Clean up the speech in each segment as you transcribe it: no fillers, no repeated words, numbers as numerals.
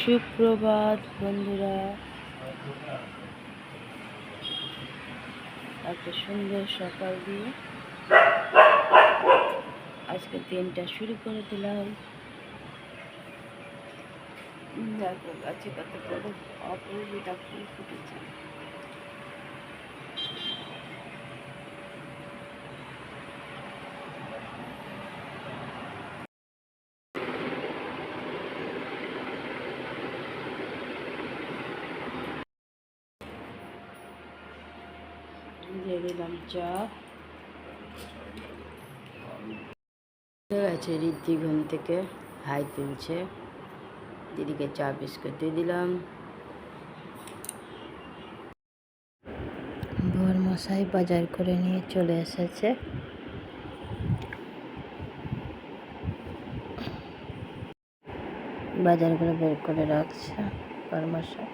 সুপ্রভাত বন্ধুরা, একটা সুন্দর সকাল দিয়ে আজকে দিনটা শুরু করে দিলাম। দেখো গাছে কত বড় অপরাজিতা ফুল ফুটেছে। দিয়ে দিলাম চা। আছে ঋদ্ধি ঘুম থেকে হাই তুলছে, দিদিকে চা বিস্কুট দিয়ে দিলাম। বর মশাই বাজার করে নিয়ে চলে এসেছে। বাজার করে বের করে রাখছে বর মশাই।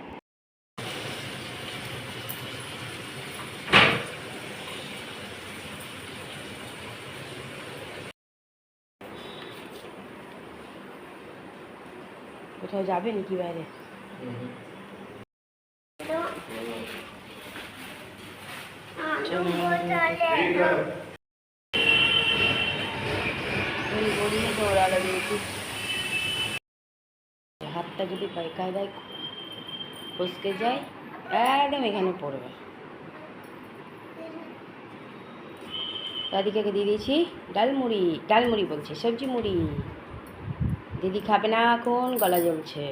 কোথাও যাবে নাকি বাইরে? হাতটা যদি কায়দায় ফসকে যায় একদম এখানে পড়বে। রাধিকাকে দিয়ে দিয়েছি ডালমুড়ি বলছি, সবজি মুড়ি। দিদি খাবে না, এখন গলা জ্বলছে।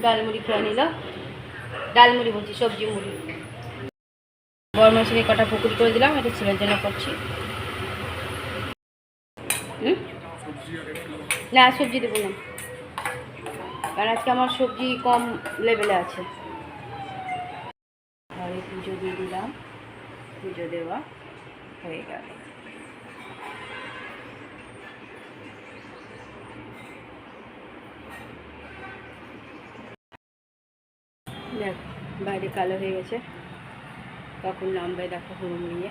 ডালমুড়ি খেয়ে নিল। ডালমুড়ি বলছি, সবজি মুড়ি। বড় মাছের কটা পুকুরি করে দিলাম, এটা ছেলের জন্য করছি। না সবজি দেবো না, কারণ আজকে আমার সবজি কম লেভেলে আছে। ঘরে পুজো দিয়ে দিলাম, পুজো দেওয়া হয়ে গেল। দেখ বাইরে কালো হয়ে গেছে, তখন নামবে দেখো হুড়ুম নিয়ে।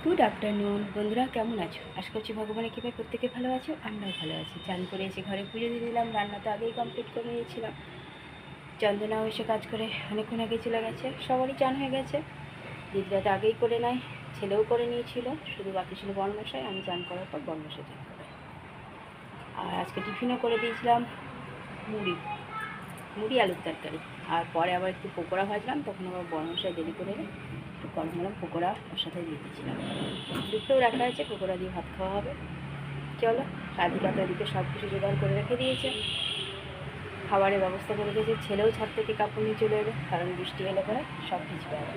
গুড আফটারনুন বন্ধুরা, কেমন আছো? আশা করছি ভগবানের কৃপায় প্রত্যেকে ভালো আছো, আমরাও ভালো আছি। চান করে এসে ঘরে পুজো দিয়ে দিলাম, রান্না তো আগেই কমপ্লিট করে নিয়েছিলাম। চন্দনাও এসে কাজ করে অনেকক্ষণ আগে চলে গেছে। সবারই চান হয়ে গেছে, দিদিরা তো আগেই করে নেয়, ছেলেও করে নিয়েছিল, শুধু বাকি ছিল বর্মশাই। আমি চান করার পর বর্মশাই চান করে। আর আজকে টিফিনও করে দিয়েছিলাম মুড়ি আলুর তরকারি। আর পরে আবার একটু পকোড়া ভাজলাম, তখন আবার বর্মশাই দেরি করে একটু গরম গরম পকোড়া ওর সাথে দিয়ে দিয়েছিলাম। দুটোও রাখা আছে, পকোড়া দিয়ে ভাত খাওয়া হবে। চলো, রাধিকা তো এদিকে সব কিছু জোগাড় করে রেখে দিয়েছে, খাবারের ব্যবস্থা করে দিয়েছে। ছেলেও ছাদ থেকে কাপড় নিয়ে চলে এলো, কারণ বৃষ্টি এলে পরে সব কিছু পাবে।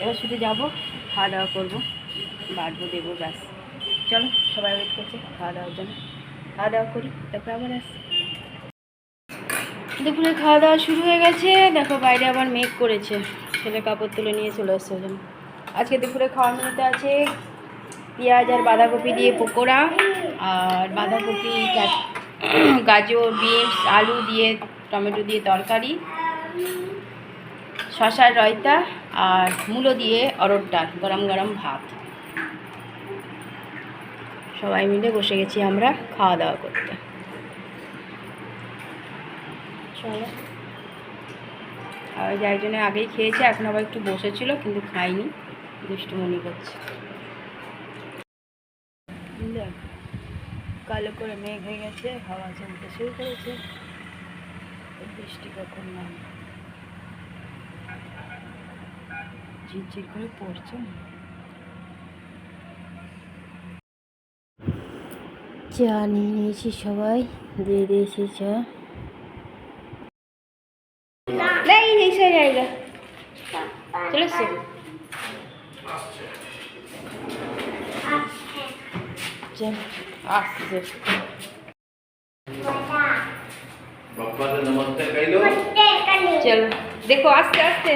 এবার শুধু যাবো, খাওয়া দাওয়া করবো, বাড়বো, দেবো, ব্যাস। চলো, সবাই ওয়েট করছে খাওয়া দাওয়ার জন্য। খাওয়া দাওয়া করি, তারপর আবার আসি। দুপুরে খাওয়া দাওয়া শুরু হয়ে গেছে। দেখো বাইরে আবার মেঘ করেছে, ছেলে কাপড় তুলে নিয়ে চলে এসছে। আজকে দুপুরে খাওয়ার মেনুতে আছে পেঁয়াজ আর বাঁধাকপি দিয়ে পকোড়া, আর বাঁধাকপি, গাজর, বিনস, আলু দিয়ে টমেটো দিয়ে তরকারি, শশার রায়তা, আর মূলো দিয়ে অরহর ডাল, গরম গরম ভাত। সবাই মিলে বসে গেছি আমরা খাওয়া দাওয়া করতে। চলো, আর একজনে আগেই খেয়েছে, এখন আবার একটু বসেছিল কিন্তু খাইনি, দুষ্টুমনি করছে। কালো করে মেঘ হয়ে গেছে, হাওয়া চলতে শুরু করেছে। বৃষ্টি কখন নাম ঝিরঝির করে পড়ছে। চা নিয়ে নিয়েছি, সবাই দিয়ে দিয়েছি চা। চলে এসছে, আসছে। চলো দেখো, আস্তে আস্তে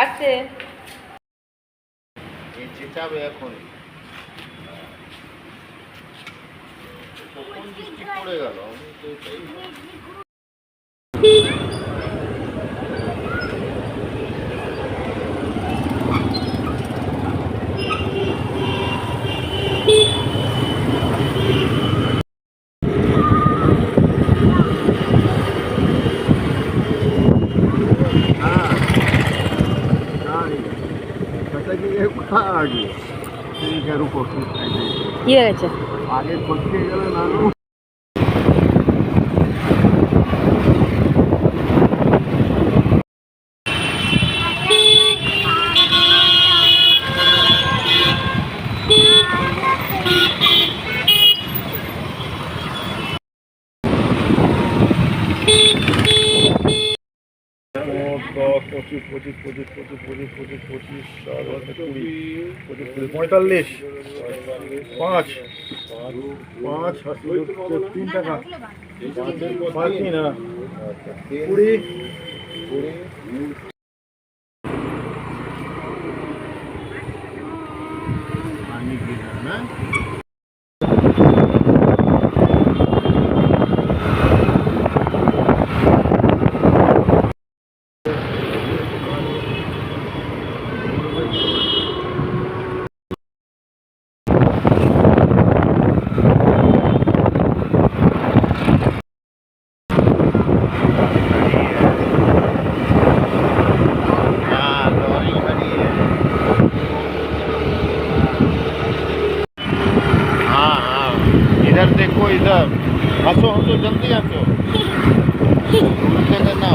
আস্তে এখন বৃষ্টি পড়ে গেল। আগে এইটার উপর কি হয়ে গেছে? আগে করতে গেলে নানু দশ পঁচিশ পঁচিশ পঁচিশ পঁচিশ পঁচিশ পঁচিশ পঁচিশ কুড়ি পঁচিশ কুড়ি 45 পাঁচ পাঁচ 3 টাকা 5 3 না 20 পানি দিয়ে না इधर देखो इधर हंसो हंसो जल्दी हंसो देखो ना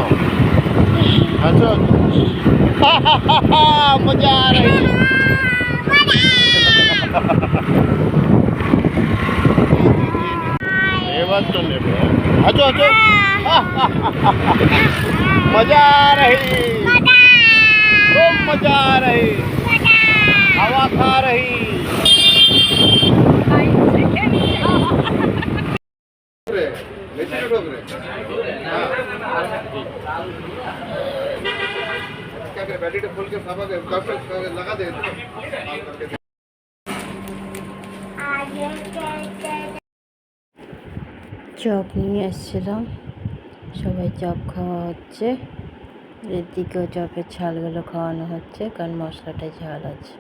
हंसो मजा आ रही ये बात तो नहीं हंसो हंसो मजा आ रही खूब मजा आ रही हवा खा रही बैटरी खोल के साफा लगा दे চপ নিয়ে এসেছিলাম, সবাই চপ খাওয়া হচ্ছে। এদিকেও চপের ছালগুলো খাওয়ানো হচ্ছে, কারণ মশলাটা ঝাল আছে।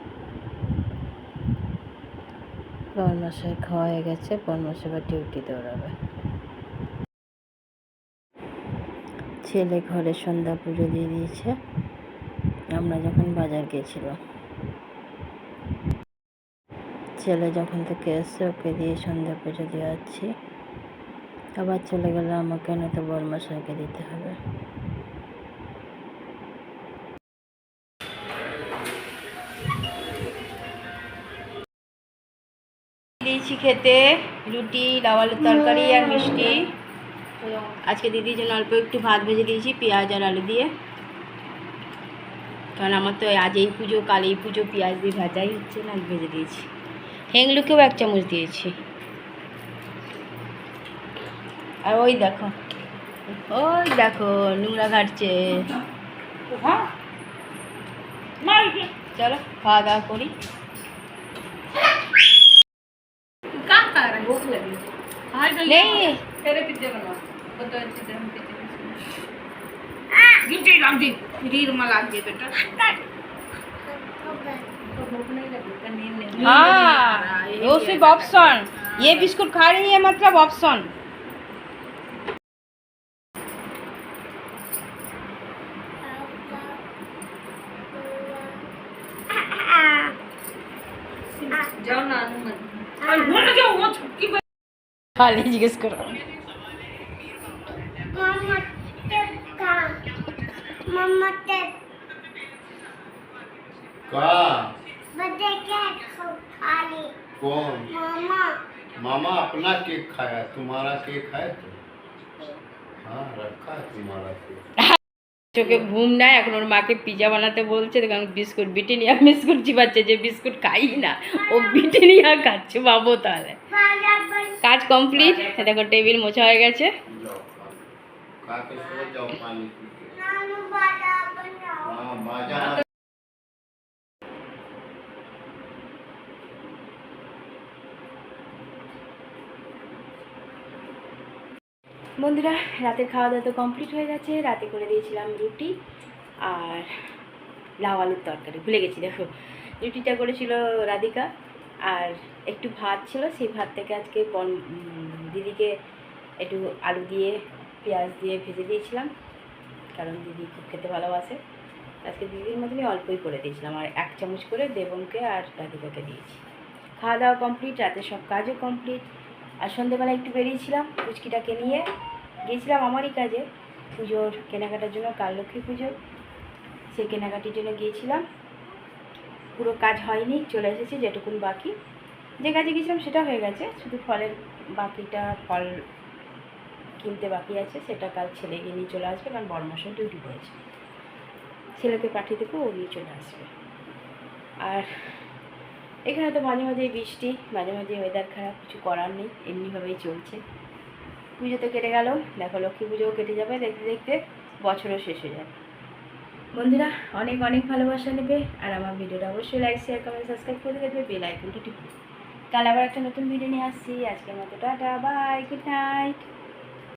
বরমশাই খাওয়া হয়ে গেছে, বরমশাই এবার ডিউটি দৌড়াবে। ছেলে ঘরে সন্ধ্যা পুজো দিয়ে দিয়েছে, আমরা যখন বাজার গেছিলাম। ছেলে যখন থেকে এসছে ওকে দিয়ে সন্ধ্যা পুজো দেওয়াচ্ছি, আবার চলে গেলে আমাকে না তো বরমশাইকে দিতে হবে। দিয়েছি খেতে রুটি, লাউ আলুর তরকারি আর মিষ্টি। আজকে দিদির জন্য অল্প একটু ভাত ভেজে দিয়েছি পেঁয়াজ আর আলু দিয়ে, কারণ আমার তো আজ এই পুজো কাল এই পুজো পেঁয়াজ দিয়ে ভাজাই হচ্ছে না, ভেজে দিয়েছি। হেংলুকেও 1 চামচ দিয়েছি। আর ওই দেখো নোংরা ঘাটছে। চলো খাওয়া দাওয়া করি। नहीं तेरे पिज्जे बना बहुत अच्छे से हम पिज्जे गिफ्ट लाग दी रीर में लाग दी बेटा हाँ वो सिर्फ ऑप्शन, ये बिस्कुट खा रही है मतलब ऑप्शन। जाओ ना खाली जिज्ञेस करो कौन मामा अपना केक खाया, तुम्हारा केक है तो हाँ रखा है तुम्हारा केक। চোখে ঘুম নাই, এখন ওর মাকে পিজা বানাতে বলছে, কারণ বিস্কুট ব্রিটানিয়া বিস্কুট চিবাচ্ছে, যে বিস্কুট খাই না ও ব্রিটানিয়া খাচ্ছে। ভাবো তাহলে। কাজ কমপ্লিট, দেখো টেবিল মোছা হয়ে গেছে। বন্ধুরা রাতের খাওয়া দাওয়া তো কমপ্লিট হয়ে গেছে। রাতে করে দিয়েছিলাম রুটি আর লাউ আলুর তরকারি, ভুলে গেছি। দেখো রুটিটা করেছিল রাধিকা, আর একটু ভাত ছিল, সেই ভাত থেকে আজকে দিদিকে একটু আলু দিয়ে পেঁয়াজ দিয়ে ভেজে দিয়েছিলাম, কারণ দিদি খুব খেতে ভালোবাসে। আজকে দিদির মতনই অল্পই করে দিয়েছিলাম, আর 1 চামচ করে দেবমকে আর রাধিকাকে দিয়েছি। খাওয়া দাওয়া কমপ্লিট, রাতে সব কাজও কমপ্লিট। আর সন্ধ্যেবেলা একটু বেরিয়েছিলাম পুচকিটাকে নিয়ে, গিয়েছিলাম আমারই কাজে, পুজোর কেনাকাটার জন্য, কাল লক্ষ্মী পুজো, সেই কেনাকাটির জন্য গিয়েছিলাম। পুরো কাজ হয়নি, চলে এসেছি, যেটুকুন বাকি, যে কাজে গিয়েছিলাম সেটা হয়ে গেছে, শুধু ফলের বাকিটা, ফল কিনতে বাকি আছে, সেটা কাল ছেলে গিয়ে নিয়ে চলে আসবে, কারণ বড় মাসের ডিউটি পড়েছে, ছেলেকে পাঠিয়ে দেবো, ও নিয়ে চলে আসবে। আর এখানে তো মাঝে মাঝে বৃষ্টি, মাঝে মাঝে ওয়েদার খারাপ, কিছু করার নেই, এমনিভাবেই চলছে। পুজো তো কেটে গেল, দেখো লক্ষ্মী পুজোও কেটে যাবে, দেখতে দেখতে বছরও শেষ হয়ে যাবে। বন্ধুরা অনেক অনেক ভালোবাসা নেবে, আর আমার ভিডিওটা অবশ্যই লাইক, শেয়ার, কমেন্ট, সাবস্ক্রাইব করে দেবে, বেল আইকনটা টিপে। কাল আবার একটা নতুন ভিডিও নিয়ে আসছি। আজকের মতো টাটা, বাই, গুড নাইট।